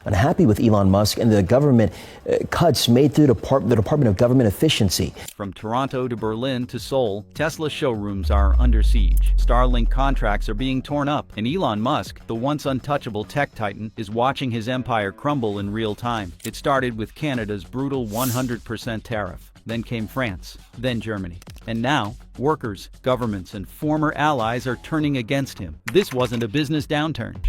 unhappy with Elon Musk and the government cuts made through the Department of Government Efficiency. From Toronto to Berlin to Seoul, Tesla showrooms are under siege. Starlink contracts are being torn up, and Elon Musk, the once untouchable tech titan, is watching his empire crumble in real time. It started with Canada's brutal 100% tariff. Then came France, then Germany. And now, workers, governments, and former allies are turning against him. This wasn't a business downturn.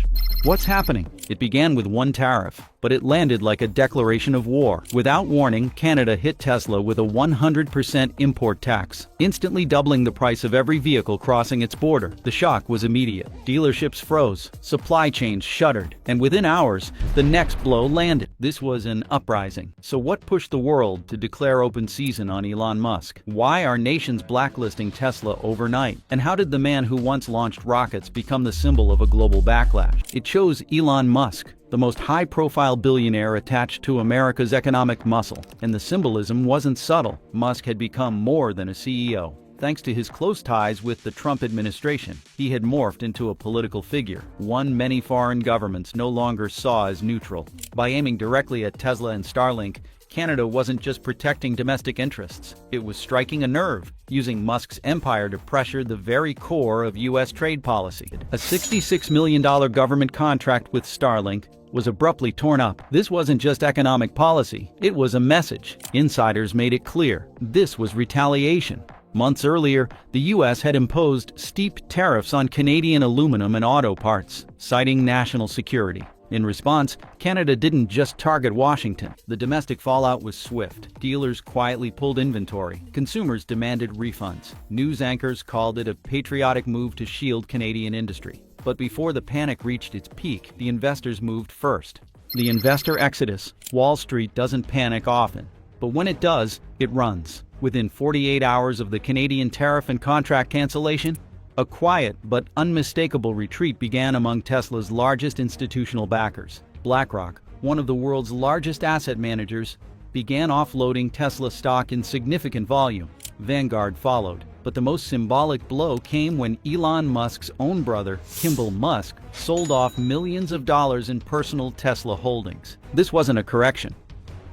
What's happening? It began with one tariff, but it landed like a declaration of war. Without warning, Canada hit Tesla with a 100% import tax, instantly doubling the price of every vehicle crossing its border. The shock was immediate. Dealerships froze, supply chains shuttered, and within hours, the next blow landed. This was an uprising. So what pushed the world to declare open season on Elon Musk? Why are nations blacklisting Tesla overnight? And how did the man who once launched rockets become the symbol of a global backlash? It chose Elon Musk, the most high-profile billionaire attached to America's economic muscle. And the symbolism wasn't subtle. Musk had become more than a CEO. Thanks to his close ties with the Trump administration, he had morphed into a political figure, one many foreign governments no longer saw as neutral. By aiming directly at Tesla and Starlink, Canada wasn't just protecting domestic interests, it was striking a nerve, using Musk's empire to pressure the very core of U.S. trade policy. A $66 million government contract with Starlink was abruptly torn up. This wasn't just economic policy, it was a message. Insiders made it clear, this was retaliation. Months earlier, the U.S. had imposed steep tariffs on Canadian aluminum and auto parts, citing national security. In response, Canada didn't just target Washington. The domestic fallout was swift. Dealers quietly pulled inventory. Consumers demanded refunds. News anchors called it a patriotic move to shield Canadian industry. But before the panic reached its peak, the investors moved first. The investor exodus. Wall Street doesn't panic often, but when it does, it runs. Within 48 hours of the Canadian tariff and contract cancellation, a quiet but unmistakable retreat began among Tesla's largest institutional backers. BlackRock, one of the world's largest asset managers, began offloading Tesla stock in significant volume. Vanguard followed, but the most symbolic blow came when Elon Musk's own brother, Kimball Musk, sold off millions of dollars in personal Tesla holdings. This wasn't a correction.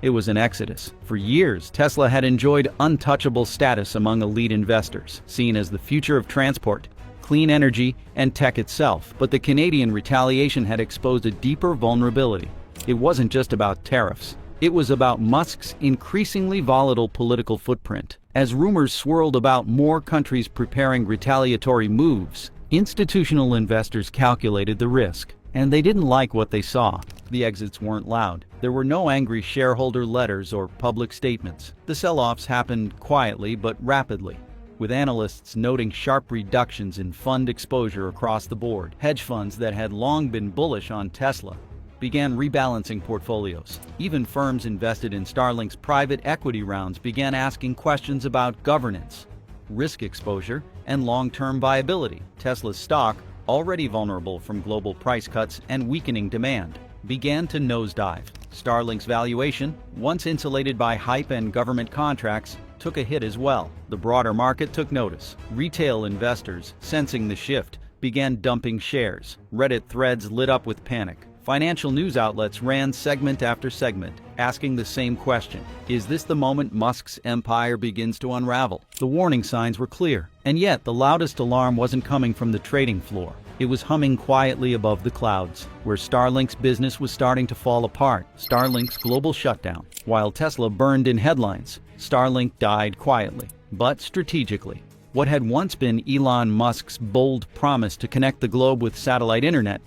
It was an exodus. For years, Tesla had enjoyed untouchable status among elite investors, seen as the future of transport, clean energy, and tech itself. But the Canadian retaliation had exposed a deeper vulnerability. It wasn't just about tariffs. It was about Musk's increasingly volatile political footprint. As rumors swirled about more countries preparing retaliatory moves, institutional investors calculated the risk. And they didn't like what they saw. The exits weren't loud. There were no angry shareholder letters or public statements. The sell-offs happened quietly but rapidly, with analysts noting sharp reductions in fund exposure across the board. Hedge funds that had long been bullish on Tesla began rebalancing portfolios. Even firms invested in Starlink's private equity rounds began asking questions about governance, risk exposure, and long-term viability. Tesla's stock, already vulnerable from global price cuts and weakening demand, began to nosedive. Starlink's valuation, once insulated by hype and government contracts, took a hit as well. The broader market took notice. Retail investors, sensing the shift, began dumping shares. Reddit threads lit up with panic. Financial news outlets ran segment after segment, asking the same question. Is this the moment Musk's empire begins to unravel? The warning signs were clear, and yet the loudest alarm wasn't coming from the trading floor. It was humming quietly above the clouds, where Starlink's business was starting to fall apart. Starlink's global shutdown. While Tesla burned in headlines, Starlink died quietly, but strategically. What had once been Elon Musk's bold promise to connect the globe with satellite internet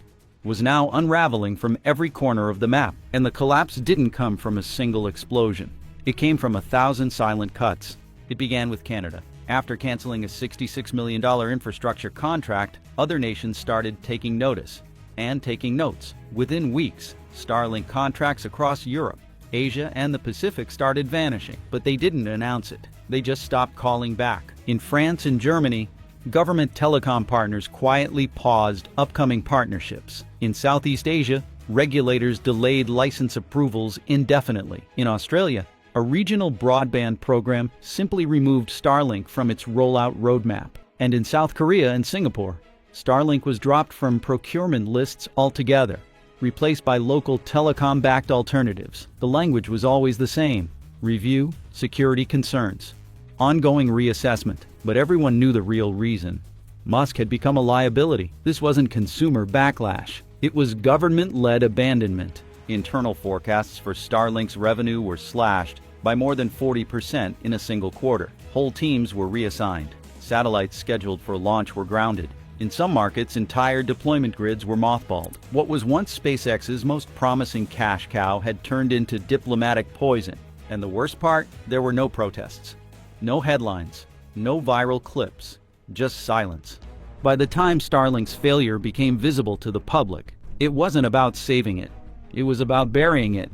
was now unraveling from every corner of the map. And the collapse didn't come from a single explosion. It came from 1,000 silent cuts. It began with Canada. After canceling a $66 million infrastructure contract, other nations started taking notice and taking notes. Within weeks, Starlink contracts across Europe, Asia, and the Pacific started vanishing. But they didn't announce it. They just stopped calling back. In France and Germany, government telecom partners quietly paused upcoming partnerships. In Southeast Asia, regulators delayed license approvals indefinitely. In Australia, a regional broadband program simply removed Starlink from its rollout roadmap. And in South Korea and Singapore, Starlink was dropped from procurement lists altogether. replaced by local telecom-backed alternatives. The language was always the same: review, security concerns, ongoing reassessment. But everyone knew the real reason. Musk had become a liability. This wasn't consumer backlash. It was government-led abandonment. Internal forecasts for Starlink's revenue were slashed by more than 40% in a single quarter. Whole teams were reassigned. Satellites scheduled for launch were grounded. In some markets, entire deployment grids were mothballed. What was once SpaceX's most promising cash cow had turned into diplomatic poison. And the worst part, there were no protests, no headlines, no viral clips, just silence. By the time Starlink's failure became visible to the public, it wasn't about saving it. It was about burying it.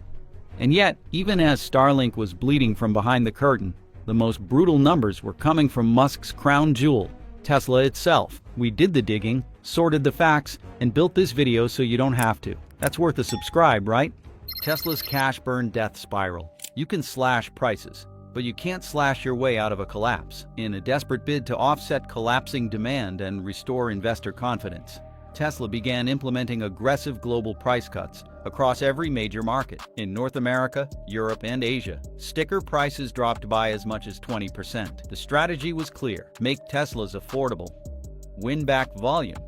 And yet, even as Starlink was bleeding from behind the curtain, the most brutal numbers were coming from Musk's crown jewel, Tesla itself. We did the digging, sorted the facts, and built this video so you don't have to. That's worth a subscribe, right? Tesla's cash burn death spiral. You can slash prices, but you can't slash your way out of a collapse. In a desperate bid to offset collapsing demand and restore investor confidence, Tesla began implementing aggressive global price cuts across every major market. In North America, Europe, and Asia, sticker prices dropped by as much as 20%. The strategy was clear: make Teslas affordable, win back volume,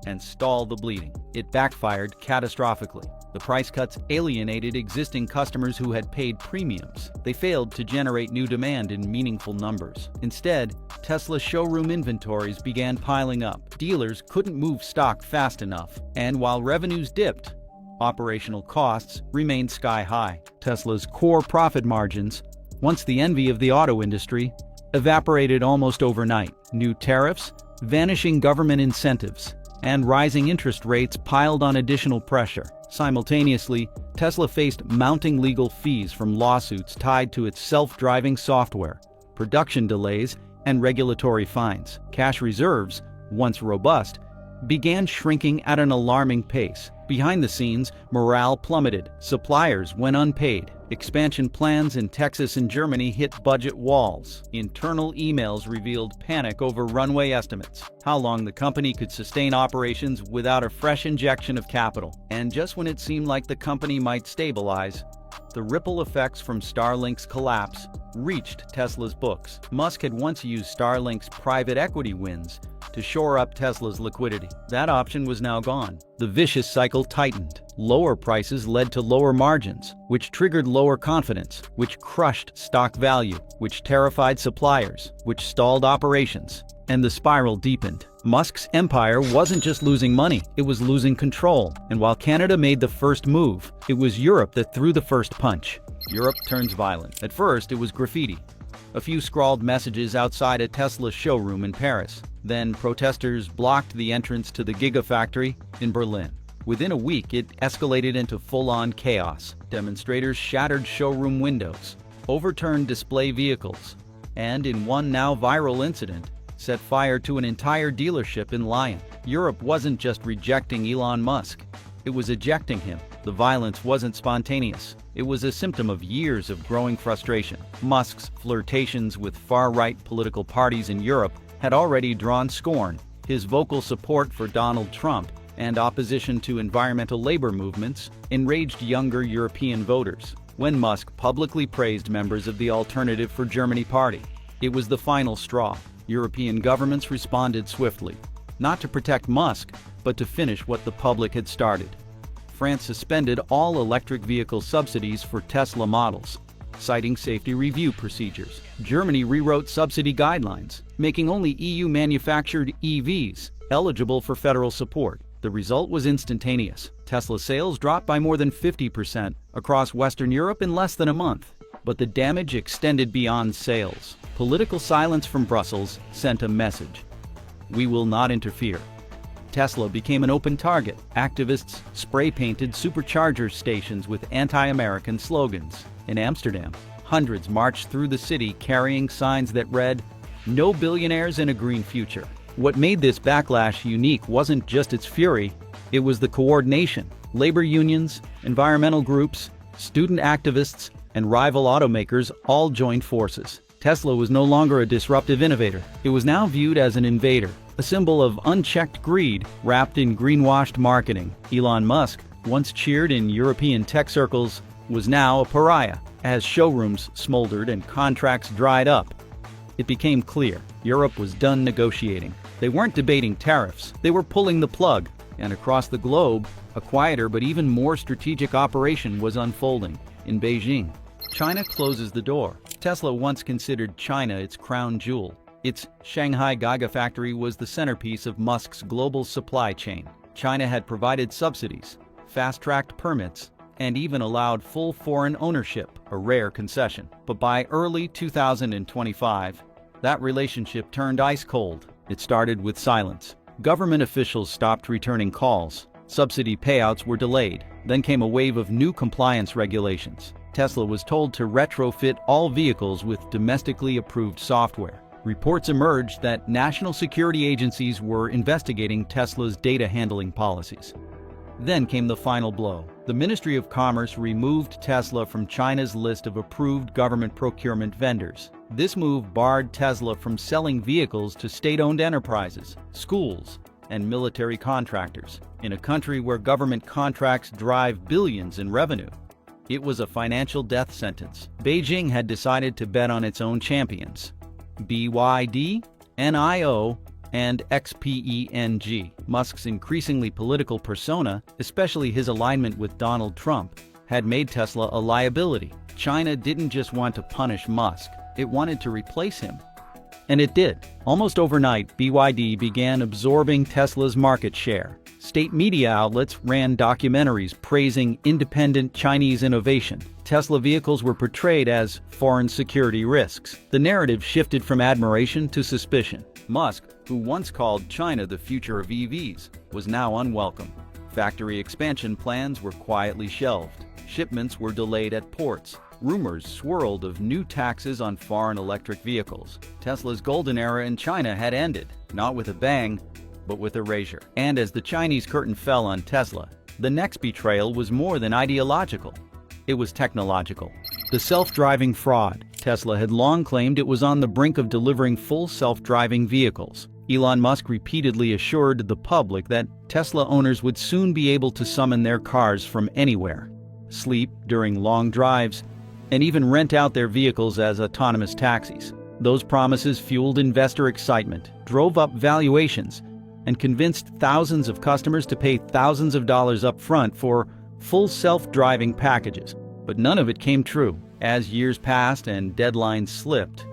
and stall the bleeding. It backfired catastrophically. The price cuts alienated existing customers who had paid premiums. They failed to generate new demand in meaningful numbers. Instead, Tesla showroom inventories began piling up. Dealers couldn't move stock fast enough. And while revenues dipped, operational costs remained sky high. Tesla's core profit margins, once the envy of the auto industry, evaporated almost overnight. New tariffs, vanishing government incentives, and rising interest rates piled on additional pressure. Simultaneously, Tesla faced mounting legal fees from lawsuits tied to its self-driving software, production delays, and regulatory fines. Cash reserves, once robust, began shrinking at an alarming pace. Behind the scenes, morale plummeted. Suppliers went unpaid. Expansion plans in Texas and Germany hit budget walls. Internal emails revealed panic over runway estimates, how long the company could sustain operations without a fresh injection of capital. And just when it seemed like the company might stabilize, the ripple effects from Starlink's collapse reached Tesla's books. Musk had once used Starlink's private equity wins to shore up Tesla's liquidity. That option was now gone. The vicious cycle tightened. Lower prices led to lower margins, which triggered lower confidence, which crushed stock value, which terrified suppliers, which stalled operations, and the spiral deepened. Musk's empire wasn't just losing money, it was losing control. And while Canada made the first move, it was Europe that threw the first punch. Europe turns violent. At first, it was graffiti, a few scrawled messages outside a Tesla showroom in Paris. Then protesters blocked the entrance to the Gigafactory in Berlin. Within a week, it escalated into full-on chaos. Demonstrators shattered showroom windows, overturned display vehicles, and in one now viral incident, set fire to an entire dealership in Lyon. Europe wasn't just rejecting Elon Musk, it was ejecting him. The violence wasn't spontaneous. It was a symptom of years of growing frustration. Musk's flirtations with far-right political parties in Europe had already drawn scorn. His vocal support for Donald Trump and opposition to environmental labor movements enraged younger European voters. When Musk publicly praised members of the Alternative for Germany party, it was the final straw. European governments responded swiftly, not to protect Musk, but to finish what the public had started. France suspended all electric vehicle subsidies for Tesla models, citing safety review procedures. Germany rewrote subsidy guidelines, making only EU-manufactured EVs eligible for federal support. The result was instantaneous. Tesla sales dropped by more than 50% across Western Europe in less than a month. But the damage extended beyond sales. Political silence from Brussels sent a message: we will not interfere. Tesla became an open target. Activists spray-painted supercharger stations with anti-American slogans. In Amsterdam, hundreds marched through the city carrying signs that read, "No billionaires in a green future." What made this backlash unique wasn't just its fury, it was the coordination. Labor unions, environmental groups, student activists, and rival automakers all joined forces. Tesla was no longer a disruptive innovator. It was now viewed as an invader, a symbol of unchecked greed wrapped in greenwashed marketing. Elon Musk, once cheered in European tech circles, was now a pariah. As showrooms smoldered and contracts dried up, it became clear Europe was done negotiating. They weren't debating tariffs, they were pulling the plug. And across the globe, a quieter but even more strategic operation was unfolding in Beijing. China closes the door. Tesla once considered China its crown jewel. Its Shanghai Gigafactory was the centerpiece of Musk's global supply chain. China had provided subsidies, fast-tracked permits, and even allowed full foreign ownership, a rare concession. But by early 2025, that relationship turned ice cold. It started with silence. Government officials stopped returning calls. Subsidy payouts were delayed. Then came a wave of new compliance regulations. Tesla was told to retrofit all vehicles with domestically approved software. Reports emerged that national security agencies were investigating Tesla's data handling policies. Then came the final blow. The Ministry of Commerce removed Tesla from China's list of approved government procurement vendors. This move barred Tesla from selling vehicles to state-owned enterprises, schools, and military contractors. In a country where government contracts drive billions in revenue, it was a financial death sentence. Beijing had decided to bet on its own champions: BYD, NIO, and XPENG. Musk's increasingly political persona, especially his alignment with Donald Trump, had made Tesla a liability. China didn't just want to punish Musk, it wanted to replace him. And it did. Almost overnight, BYD began absorbing Tesla's market share. State media outlets ran documentaries praising independent Chinese innovation. Tesla vehicles were portrayed as foreign security risks. The narrative shifted from admiration to suspicion. Musk, who once called China the future of EVs, was now unwelcome. Factory expansion plans were quietly shelved. Shipments were delayed at ports. Rumors swirled of new taxes on foreign electric vehicles. Tesla's golden era in China had ended, not with a bang, but with erasure. And as the Chinese curtain fell on Tesla, the next betrayal was more than ideological. It was technological. The self-driving fraud. Tesla had long claimed it was on the brink of delivering full self-driving vehicles. Elon Musk repeatedly assured the public that Tesla owners would soon be able to summon their cars from anywhere, sleep during long drives, and even rent out their vehicles as autonomous taxis. Those promises fueled investor excitement, drove up valuations, and convinced thousands of customers to pay thousands of dollars up front for full self-driving packages. But none of it came true. As years passed and deadlines slipped,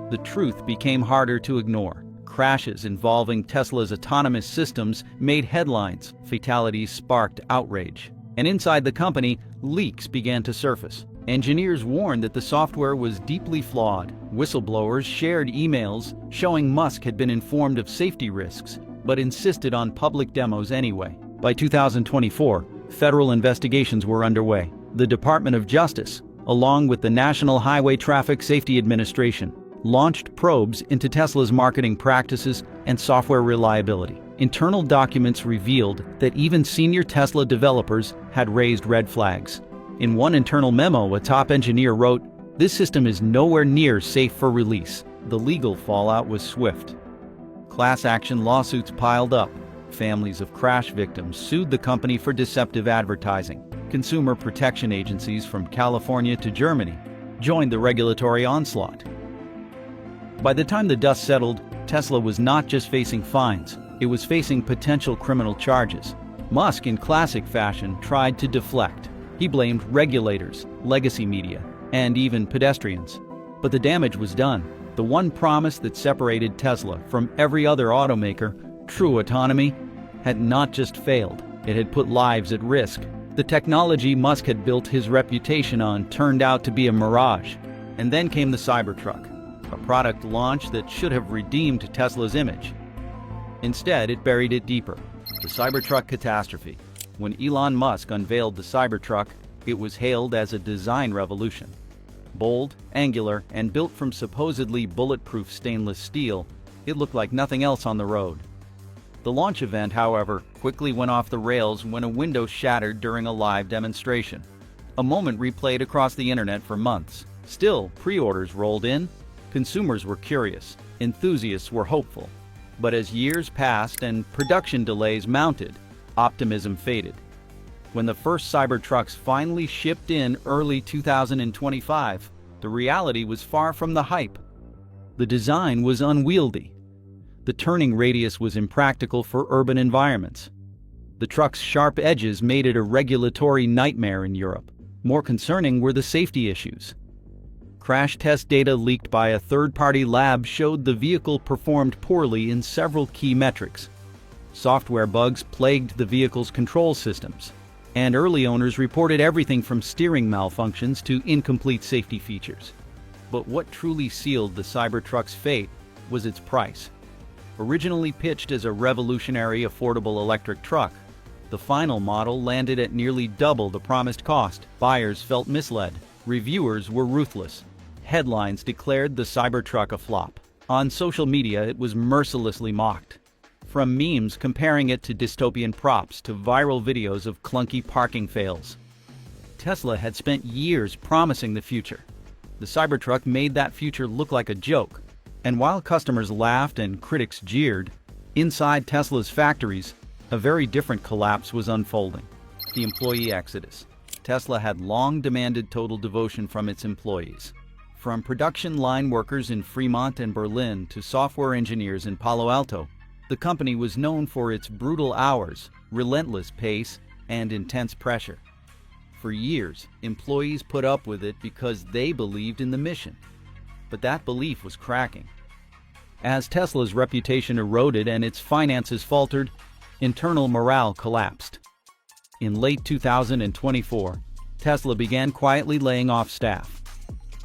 the truth became harder to ignore. Crashes involving Tesla's autonomous systems made headlines. Fatalities sparked outrage. And inside the company, leaks began to surface. Engineers warned that the software was deeply flawed. Whistleblowers shared emails showing Musk had been informed of safety risks, but insisted on public demos anyway. By 2024, federal investigations were underway. The Department of Justice, along with the National Highway Traffic Safety Administration, launched probes into Tesla's marketing practices and software reliability. Internal documents revealed that even senior Tesla developers had raised red flags. In one internal memo, a top engineer wrote, "This system is nowhere near safe for release." The legal fallout was swift. Class action lawsuits piled up. Families of crash victims sued the company for deceptive advertising. Consumer protection agencies from California to Germany joined the regulatory onslaught. By the time the dust settled, Tesla was not just facing fines, it was facing potential criminal charges. Musk, in classic fashion, tried to deflect. He blamed regulators, legacy media, and even pedestrians. But the damage was done. The one promise that separated Tesla from every other automaker, true autonomy, had not just failed, it had put lives at risk. The technology Musk had built his reputation on turned out to be a mirage. And then came the Cybertruck, a product launch that should have redeemed Tesla's image. Instead, it buried it deeper. The Cybertruck catastrophe. When Elon Musk unveiled the Cybertruck, it was hailed as a design revolution. Bold, angular, and built from supposedly bulletproof stainless steel, it looked like nothing else on the road. The launch event, however, quickly went off the rails when a window shattered during a live demonstration. A moment replayed across the internet for months. Still, pre-orders rolled in. Consumers were curious. Enthusiasts were hopeful. But as years passed and production delays mounted, optimism faded. When the first Cybertrucks finally shipped in early 2025, the reality was far from the hype. The design was unwieldy. The turning radius was impractical for urban environments. The truck's sharp edges made it a regulatory nightmare in Europe. More concerning were the safety issues. Crash test data leaked by a third-party lab showed the vehicle performed poorly in several key metrics. Software bugs plagued the vehicle's control systems, and early owners reported everything from steering malfunctions to incomplete safety features. But what truly sealed the Cybertruck's fate was its price. Originally pitched as a revolutionary affordable electric truck, the final model landed at nearly double the promised cost. Buyers felt misled. Reviewers were ruthless. Headlines declared the Cybertruck a flop. On social media, it was mercilessly mocked. From memes comparing it to dystopian props to viral videos of clunky parking fails. Tesla had spent years promising the future. The Cybertruck made that future look like a joke. And while customers laughed and critics jeered, inside Tesla's factories, a very different collapse was unfolding. The employee exodus. Tesla had long demanded total devotion from its employees. From production line workers in Fremont and Berlin to software engineers in Palo Alto, the company was known for its brutal hours, relentless pace, and intense pressure. For years, employees put up with it because they believed in the mission. But that belief was cracking. As Tesla's reputation eroded and its finances faltered, internal morale collapsed. In late 2024, Tesla began quietly laying off staff.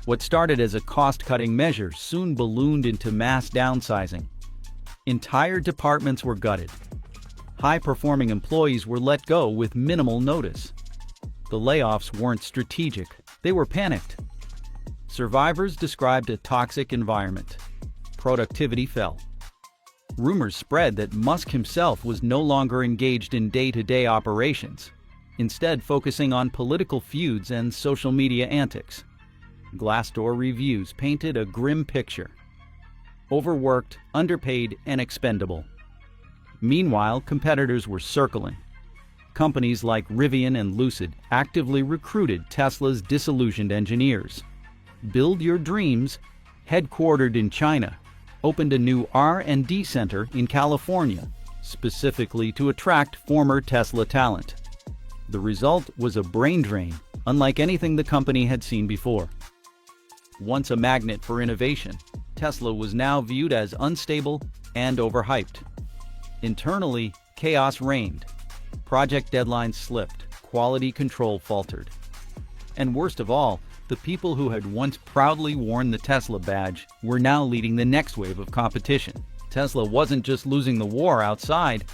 What started as a cost-cutting measure soon ballooned into mass downsizing. Entire departments were gutted. High-performing employees were let go with minimal notice. The layoffs weren't strategic, they were panicked. Survivors described a toxic environment. Productivity fell. Rumors spread that Musk himself was no longer engaged in day-to-day operations, instead focusing on political feuds and social media antics. Glassdoor reviews painted a grim picture. Overworked, underpaid, and expendable. Meanwhile, competitors were circling. Companies like Rivian and Lucid actively recruited Tesla's disillusioned engineers. Build Your Dreams, headquartered in China, opened a new R&D center in California, specifically to attract former Tesla talent. The result was a brain drain, unlike anything the company had seen before. Once a magnet for innovation, Tesla was now viewed as unstable and overhyped. Internally, chaos reigned. Project deadlines slipped, quality control faltered. And worst of all, the people who had once proudly worn the Tesla badge were now leading the next wave of competition. Tesla wasn't just losing the war outside,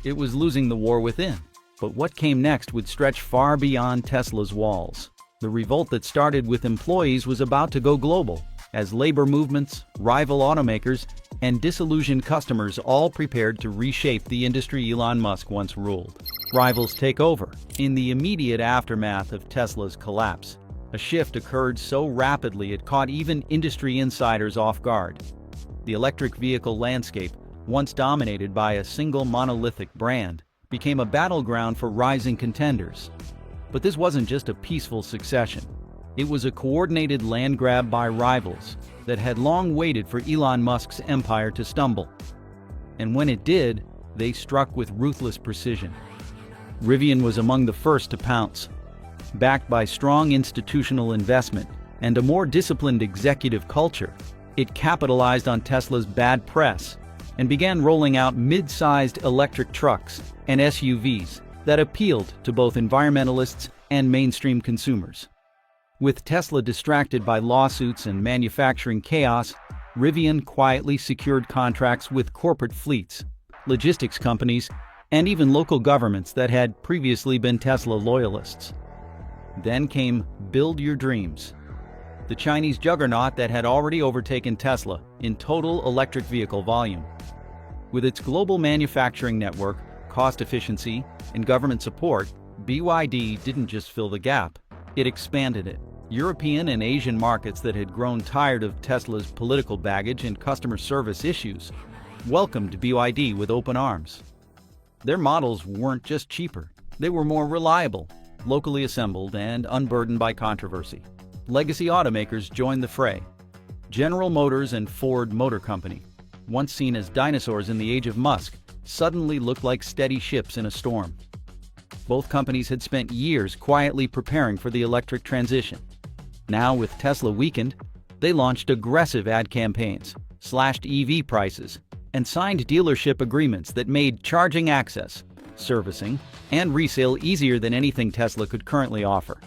it was losing the war within. But what came next would stretch far beyond Tesla's walls. The revolt that started with employees was about to go global, as labor movements, rival automakers, and disillusioned customers all prepared to reshape the industry Elon Musk once ruled. Rivals take over. In the immediate aftermath of Tesla's collapse, a shift occurred so rapidly it caught even industry insiders off guard. The electric vehicle landscape, once dominated by a single monolithic brand, became a battleground for rising contenders. But this wasn't just a peaceful succession. It was a coordinated land grab by rivals that had long waited for Elon Musk's empire to stumble. And when it did, they struck with ruthless precision. Rivian was among the first to pounce. Backed by strong institutional investment and a more disciplined executive culture, it capitalized on Tesla's bad press and began rolling out mid-sized electric trucks and SUVs that appealed to both environmentalists and mainstream consumers. With Tesla distracted by lawsuits and manufacturing chaos, Rivian quietly secured contracts with corporate fleets, logistics companies, and even local governments that had previously been Tesla loyalists. Then came Build Your Dreams, the Chinese juggernaut that had already overtaken Tesla in total electric vehicle volume. With its global manufacturing network, cost efficiency, and government support, BYD didn't just fill the gap, it expanded it. European and Asian markets that had grown tired of Tesla's political baggage and customer service issues welcomed BYD with open arms. Their models weren't just cheaper, They were more reliable, locally assembled, and unburdened by controversy. Legacy automakers joined the fray. General Motors and Ford Motor Company, once seen as dinosaurs in the age of Musk, suddenly looked like steady ships in a storm. Both companies had spent years quietly preparing for the electric transition. Now, with Tesla weakened, they launched aggressive ad campaigns, slashed EV prices, and signed dealership agreements that made charging access, servicing, and resale easier than anything Tesla could currently offer.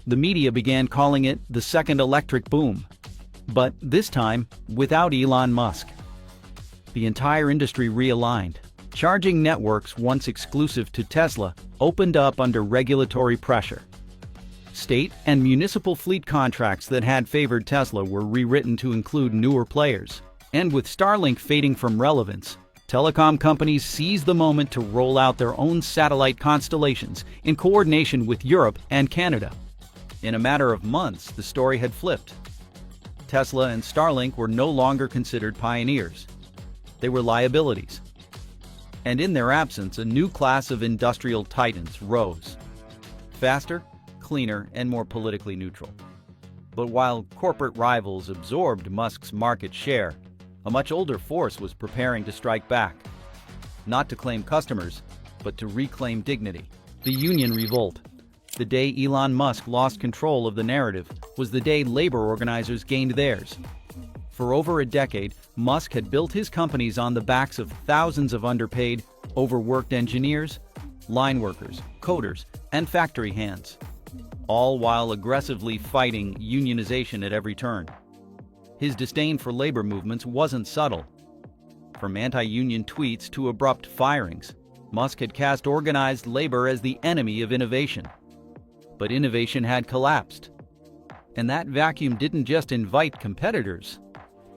The media began calling it the second electric boom, but this time without Elon Musk. The entire industry realigned. Charging networks, once exclusive to Tesla, opened up under regulatory pressure. State and municipal fleet contracts that had favored Tesla were rewritten to include newer players. And with Starlink fading from relevance, telecom companies seized the moment to roll out their own satellite constellations in coordination with Europe and Canada. In a matter of months, the story had flipped. Tesla and Starlink were no longer considered pioneers. They were liabilities. And in their absence, a new class of industrial titans rose. Faster, cleaner, and more politically neutral. But while corporate rivals absorbed Musk's market share, a much older force was preparing to strike back. Not to claim customers, but to reclaim dignity. The union revolt. The day Elon Musk lost control of the narrative was the day labor organizers gained theirs. For over a decade, Musk had built his companies on the backs of thousands of underpaid, overworked engineers, line workers, coders, and factory hands, all while aggressively fighting unionization at every turn. His disdain for labor movements wasn't subtle. From anti-union tweets to abrupt firings, Musk had cast organized labor as the enemy of innovation. But innovation had collapsed. And that vacuum didn't just invite competitors,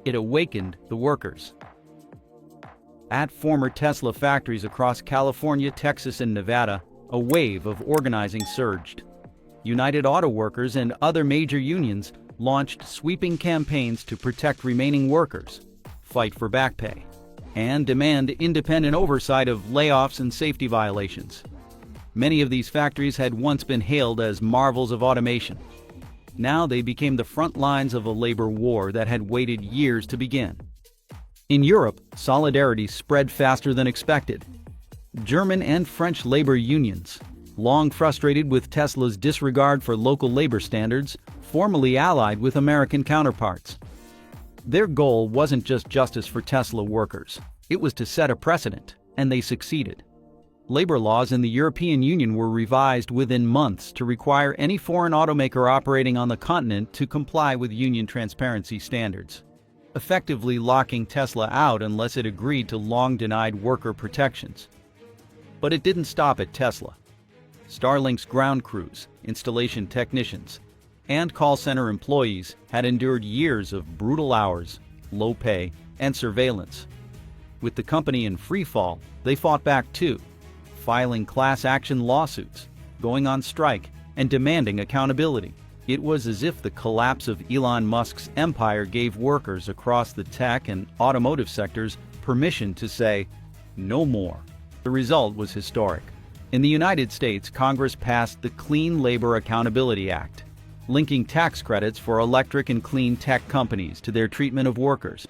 it awakened the workers. At former Tesla factories across California, Texas, and Nevada, a wave of organizing surged. United Auto Workers and other major unions launched sweeping campaigns to protect remaining workers, fight for back pay, and demand independent oversight of layoffs and safety violations. Many of these factories had once been hailed as marvels of automation. Now they became the front lines of a labor war that had waited years to begin. In Europe, solidarity spread faster than expected. German and French labor unions, long frustrated with Tesla's disregard for local labor standards, formally allied with American counterparts. Their goal wasn't just justice for Tesla workers. It was to set a precedent, and they succeeded. Labor laws in the European Union were revised within months to require any foreign automaker operating on the continent to comply with union transparency standards, effectively locking Tesla out unless it agreed to long-denied worker protections. But it didn't stop at Tesla. Starlink's ground crews, installation technicians, and call center employees had endured years of brutal hours, low pay, and surveillance. With the company in free fall, they fought back too, filing class action lawsuits, going on strike, and demanding accountability. It was as if the collapse of Elon Musk's empire gave workers across the tech and automotive sectors permission to say, no more. The result was historic. In the United States, Congress passed the Clean Labor Accountability Act, linking tax credits for electric and clean tech companies to their treatment of workers.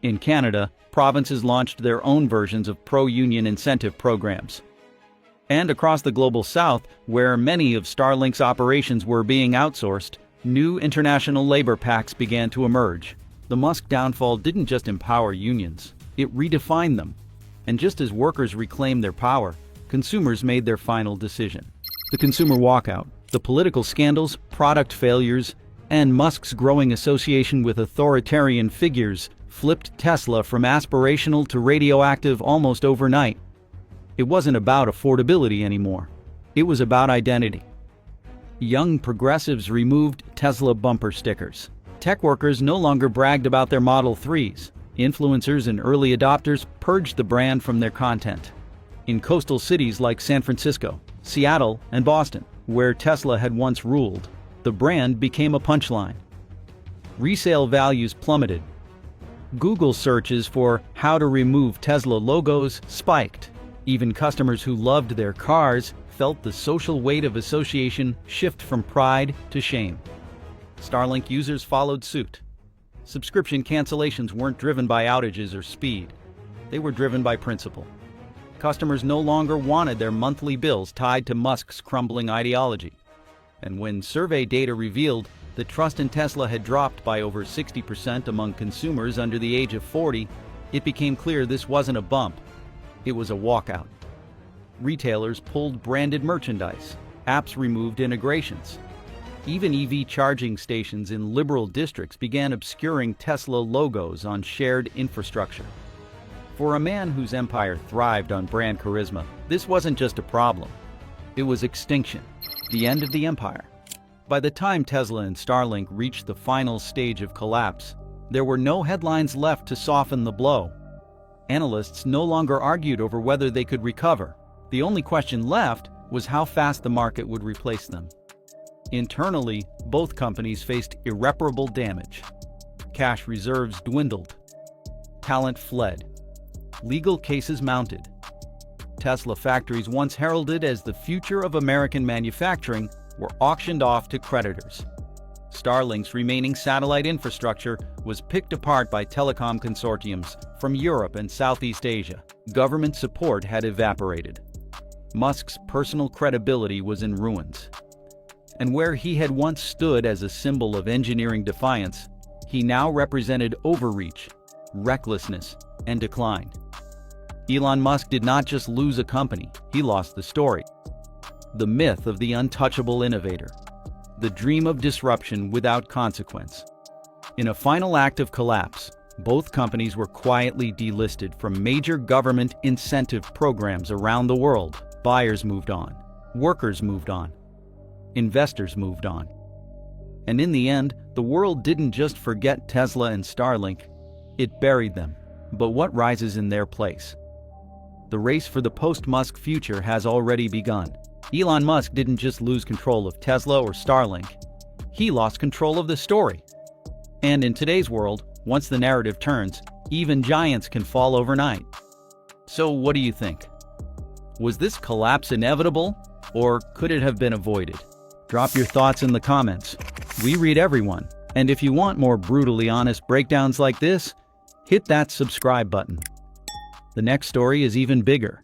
In Canada, provinces launched their own versions of pro-union incentive programs. And across the global south, where many of Starlink's operations were being outsourced, new international labor pacts began to emerge. The Musk downfall didn't just empower unions, it redefined them. And just as workers reclaimed their power, consumers made their final decision. The consumer walkout, the political scandals, product failures, and Musk's growing association with authoritarian figures flipped Tesla from aspirational to radioactive almost overnight. It wasn't about affordability anymore. It was about identity. Young progressives removed Tesla bumper stickers. Tech workers no longer bragged about their Model 3s. Influencers and early adopters purged the brand from their content. In coastal cities like San Francisco, Seattle, and Boston, where Tesla had once ruled, the brand became a punchline. Resale values plummeted. Google searches for how to remove Tesla logos spiked. Even customers who loved their cars felt the social weight of association shift from pride to shame. Starlink users followed suit. Subscription cancellations weren't driven by outages or speed. They were driven by principle. Customers no longer wanted their monthly bills tied to Musk's crumbling ideology. And when survey data revealed that trust in Tesla had dropped by over 60% among consumers under the age of 40, it became clear this wasn't a bump. It was a walkout. Retailers pulled branded merchandise. Apps removed integrations. Even EV charging stations in liberal districts began obscuring Tesla logos on shared infrastructure. For a man whose empire thrived on brand charisma, this wasn't just a problem. It was extinction, the end of the empire. By the time Tesla and Starlink reached the final stage of collapse, there were no headlines left to soften the blow. Analysts no longer argued over whether they could recover. The only question left was how fast the market would replace them. Internally, both companies faced irreparable damage. Cash reserves dwindled. Talent fled. Legal cases mounted. Tesla factories, once heralded as the future of American manufacturing, were auctioned off to creditors. Starlink's remaining satellite infrastructure was picked apart by telecom consortiums from Europe and Southeast Asia. Government support had evaporated. Musk's personal credibility was in ruins. And where he had once stood as a symbol of engineering defiance, he now represented overreach, recklessness, and decline. Elon Musk did not just lose a company, he lost the story. The myth of the untouchable innovator. The dream of disruption without consequence. In a final act of collapse, both companies were quietly delisted from major government incentive programs around the world. Buyers moved on. Workers moved on. Investors moved on. And in the end, the world didn't just forget Tesla and Starlink, it buried them. But what rises in their place? The race for the post-Musk future has already begun. Elon Musk didn't just lose control of Tesla or Starlink, he lost control of the story. And in today's world, once the narrative turns, even giants can fall overnight. So what do you think? Was this collapse inevitable, or could it have been avoided? Drop your thoughts in the comments. We read everyone, and if you want more brutally honest breakdowns like this, hit that subscribe button. The next story is even bigger.